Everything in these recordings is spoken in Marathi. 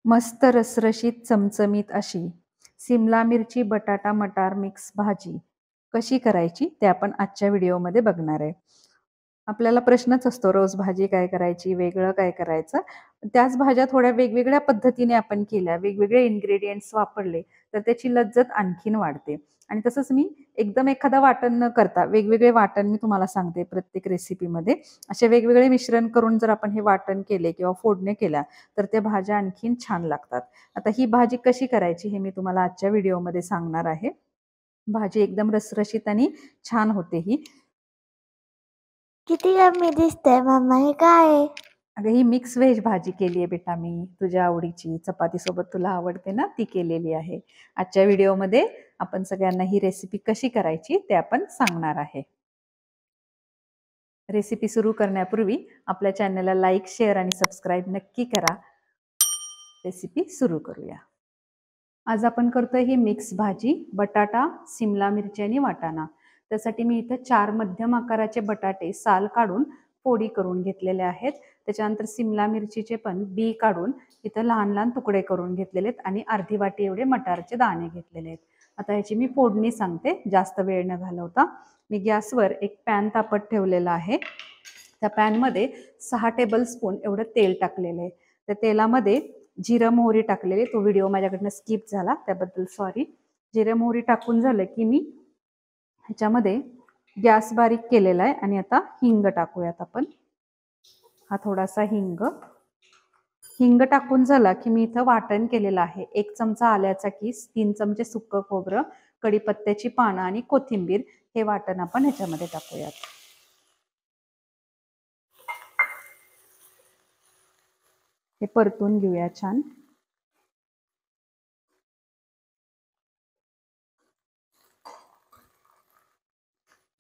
मस्त रसरशीत चमचमीत अशी सिमला मिरची बटाटा मटार मिक्स भाजी कशी करायची ते आपण आजच्या व्हिडिओमध्ये बघणार आहे. आपल्याला प्रश्नच असतो रोज भाजी काय करायची, वेगळं काय करायचं. त्याच भाज्या थोड्या वेगवेगळ्या पद्धतीने आपण केल्या, वेगवेगळे इन्ग्रेडियंट्स वापरले, तर त्याची लज्जत आणखीन वाढते. आणि तसंच मी एकदम एखादं वाटण न करता वेगवेगळे वाटण मी तुम्हाला सांगते प्रत्येक रेसिपीमध्ये. असे वेगवेगळे मिश्रण करून जर आपण हे वाटण केले किंवा फोडणी केल्या, तर त्या भाज्या आणखीन छान लागतात. आता ही भाजी कशी करायची हे मी तुम्हाला आजच्या व्हिडिओमध्ये सांगणार आहे. भाजी एकदम रसरशीत आणि छान होते ही. किती यम्मी दिसतंय मम्मा, हे काय आहे? अगं ही मिक्स व्हेज भाजी केली आहे बेटा मी, तुझ्या आवडीची. चपातीसोबत तुला आवडते ना, ती केलेली आहे. आजच्या व्हिडिओमध्ये आपण सगळ्यांना ही रेसिपी कशी करायची ते आपण सांगणार आहे. रेसिपी सुरू करण्यापूर्वी आपल्या चॅनलला लाईक, शेअर आणि सबस्क्राईब नक्की करा. रेसिपी सुरू करूया. आज आपण करतोय ही मिक्स भाजी, बटाटा, सिमला मिरची आणि वाटाणा. त्यासाठी मी इथं 4 मध्यम आकाराचे बटाटे साल काढून फोडी करून घेतलेले आहेत. त्याच्यानंतर सिमला मिरचीचे पण बी काढून इथं लहान लहान तुकडे करून घेतलेले आहेत आणि अर्धी वाटी एवढे मटारचे दाणे घेतलेले आहेत. आता ह्याची मी फोडणी सांगते जास्त वेळ न घालवता. मी गॅसवर एक पॅन तापत ठेवलेला आहे. त्या पॅनमध्ये 6 टेबलस्पून एवढं तेल टाकलेलं आहे. त्या तेलामध्ये जिरं मोहरी टाकलेली, तो व्हिडिओ माझ्याकडनं स्किप झाला त्याबद्दल सॉरी. जिरं मोहरी टाकून झालं की मी ह्याच्यामध्ये गॅस बारीक केलेला आहे आणि आता हिंग टाकूयात आपण. हा थोडासा हिंग टाकून झाला की मी इथं वाटण केलेलं आहे. 1 चमचा आल्याचा किस, 3 चमचे सुक्क खोबरं, कढीपत्त्याची पानं आणि कोथिंबीर हे वाटण आपण ह्याच्यामध्ये टाकूयात. हे परतून घेऊया छान.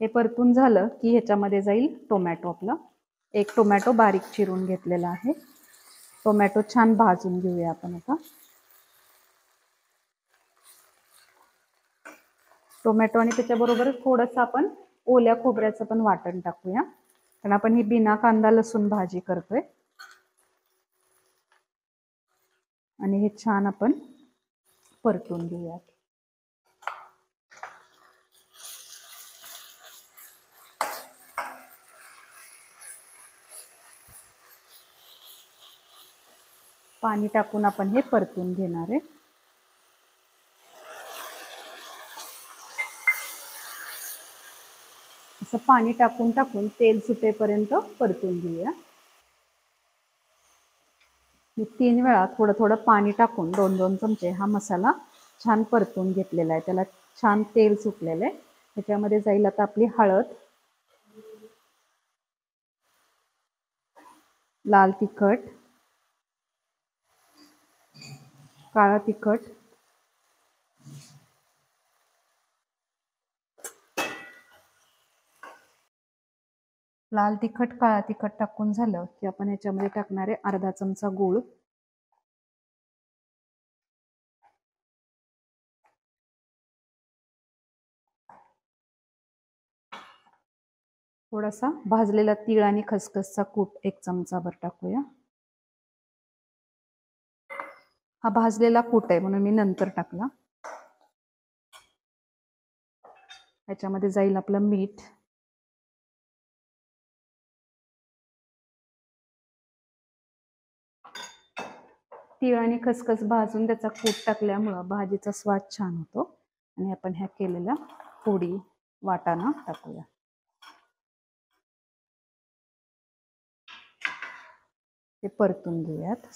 हे परतून झालं की ह्याच्यामध्ये जाईल टोमॅटो आपला. 1 टोमॅटो बारीक चिरून घेतलेला आहे. टोमॅटो छान भाजून घेऊया आपण आता. टोमॅटो आणि त्याच्याबरोबर थोडंसं आपण ओल्या खोबऱ्याचं पण वाटण टाकूया, कारण आपण ही बिना कांदा लसूण भाजी करतोय. आणि हे छान आपण परतून घेऊयात. पाणी टाकून आपण हे परतून घेणार आहे. असं पाणी टाकून टाकून तेल सुटेपर्यंत परतून घेऊया. मी 3 वेळा थोडं थोडं पाणी टाकून 2-2 चमचे हा मसाला छान परतून घेतलेला आहे. त्याला छान तेल सुटलेलं आहे. त्याच्यामध्ये जाईल आता आपली हळद, लाल तिखट, काळं तिखट, लाल तिखट काळा तिखट टाकून झालं की आपण याच्यामध्ये टाकणार आहे अर्धा चमचा गूळ, थोडासा भाजलेला तीळ आणि खसखसचा कूट 1 चमचाभर टाकूया. हा भाजलेला कूट आहे म्हणून मी नंतर टाकला. याच्यामध्ये जाईल आपलं मीठ, तीळ आणि खसखस भाजून त्याचा कूट टाकल्यामुळं भाजीचा स्वाद छान होतो. आणि आपण ह्या केलेल्या फोडी वाटाणा टाकूया. ते परतून घेऊयात.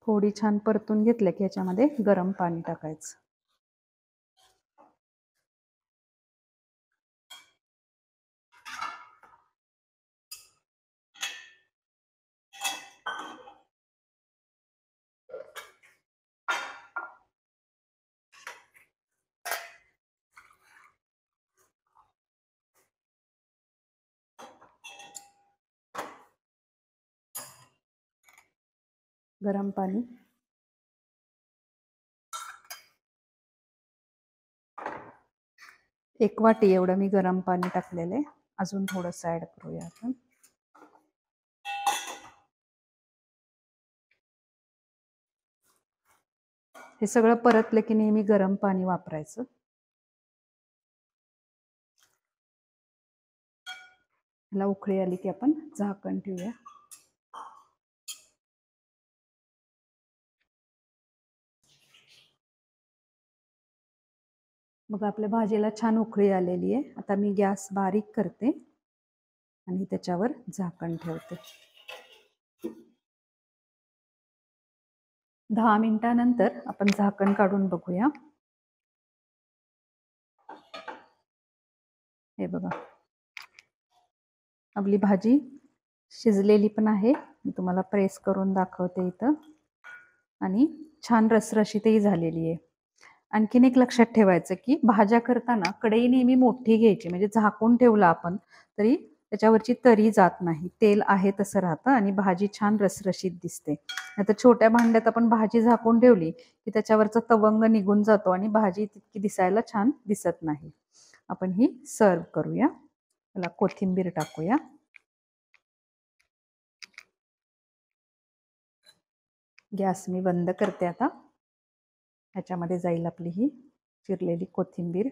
फोडी छान परतून घेतल्या की ह्याच्यामध्ये गरम पाणी टाकायचं. गरम पाणी. एक वाटी एवढं मी गरम पाणी टाकलेलं आहे. अजून थोडंसं ऍड करूया आपण. हे सगळं परतलं की नेहमी गरम पाणी वापरायचं. ह्याला उकळी आली की आपण झाकण ठेवूया. मग आपल्या भाजीला छान उकळी आलेली आहे. आता मी गॅस बारीक करते आणि त्याच्यावर झाकण ठेवते. 10 मिनिटानंतर आपण झाकण काढून बघूया. हे बघा, आपली भाजी शिजलेली पण आहे. मी तुम्हाला प्रेस करून दाखवते इथं. आणि छान रसरशीतही झालेली आहे. आणखीन एक लक्षात ठेवायचं की भाज्या करताना कढई नेहमी मोठी घ्यायची, म्हणजे झाकून ठेवलं आपण तरी त्याच्यावरची तरी जात नाही. तेल आहे तसं राहतं आणि भाजी छान रसरशीत दिसते. नाहीतर छोट्या भांड्यात आपण भाजी झाकून ठेवली की त्याच्यावरचा तवंग निघून जातो आणि भाजी तितकी दिसायला छान दिसत नाही. आपण ही सर्व करूया. त्याला कोथिंबीर टाकूया. गॅस मी बंद करते आता. ह्याच्यामध्ये जाईल आपली ही चिरलेली कोथिंबीर.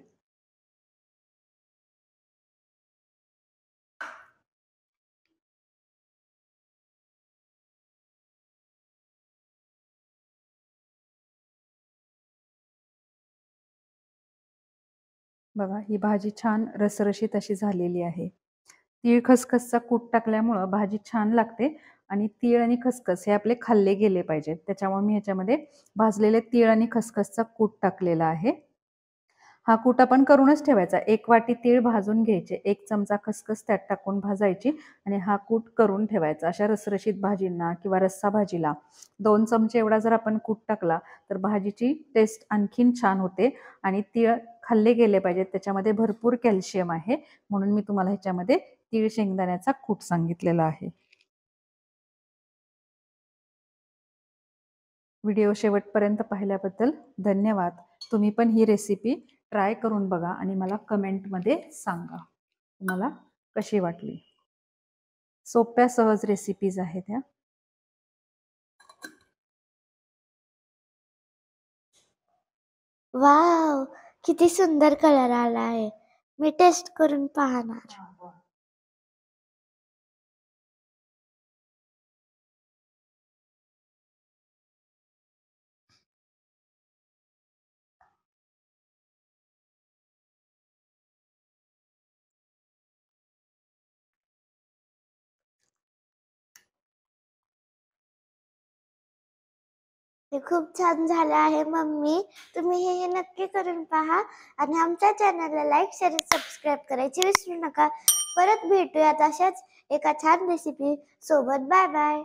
बघा, ही भाजी छान रसरशीत अशी झालेली आहे. तीळ खसखसचा कूट टाकल्यामुळं भाजी छान लागते आणि तीळ आणि खसखस हे आपले खाल्ले गेले पाहिजेत. त्याच्यामुळे मी ह्याच्यामध्ये भाजलेले तीळ आणि खसखसचा कूट टाकलेला आहे. हा कूट आपण करूनच ठेवायचा. 1 वाटी तीळ भाजून घ्यायचे, 1 चमचा खसखस त्यात टाकून भाजायची आणि हा कूट करून ठेवायचा. अशा रसरशीत भाजींना किंवा रस्सा भाजीला 2 चमचे एवढा जर आपण कूट टाकला तर भाजीची टेस्ट आणखीन छान होते. आणि तीळ खाल्ले गेले पाहिजेत, त्याच्यामध्ये भरपूर कॅल्शियम आहे. म्हणून मी तुम्हाला ह्याच्यामध्ये तीळ शेंगदाण्याचा कूट सांगितलेला आहे. व्हिडिओ शेवटपर्यंत पाहिल्याबद्दल धन्यवाद. तुम्ही पण ही रेसिपी ट्राय करून बघा आणि मला कमेंटमध्ये सांगा तुम्हाला कशी वाटली. सोप्या सहज रेसिपीज आहेत ह्या. वाव, किती सुंदर कलर आला आहे. मी टेस्ट करून पाहणार. हे खूप छान झालं आहे मम्मी. तुम्ही हे नक्की करून पहा आणि आमच्या चॅनलला लाईक, शेअर, सबस्क्राईब करायची विसरू नका. परत भेटूयात अशाच एका छान रेसिपी सोबत. Bye bye.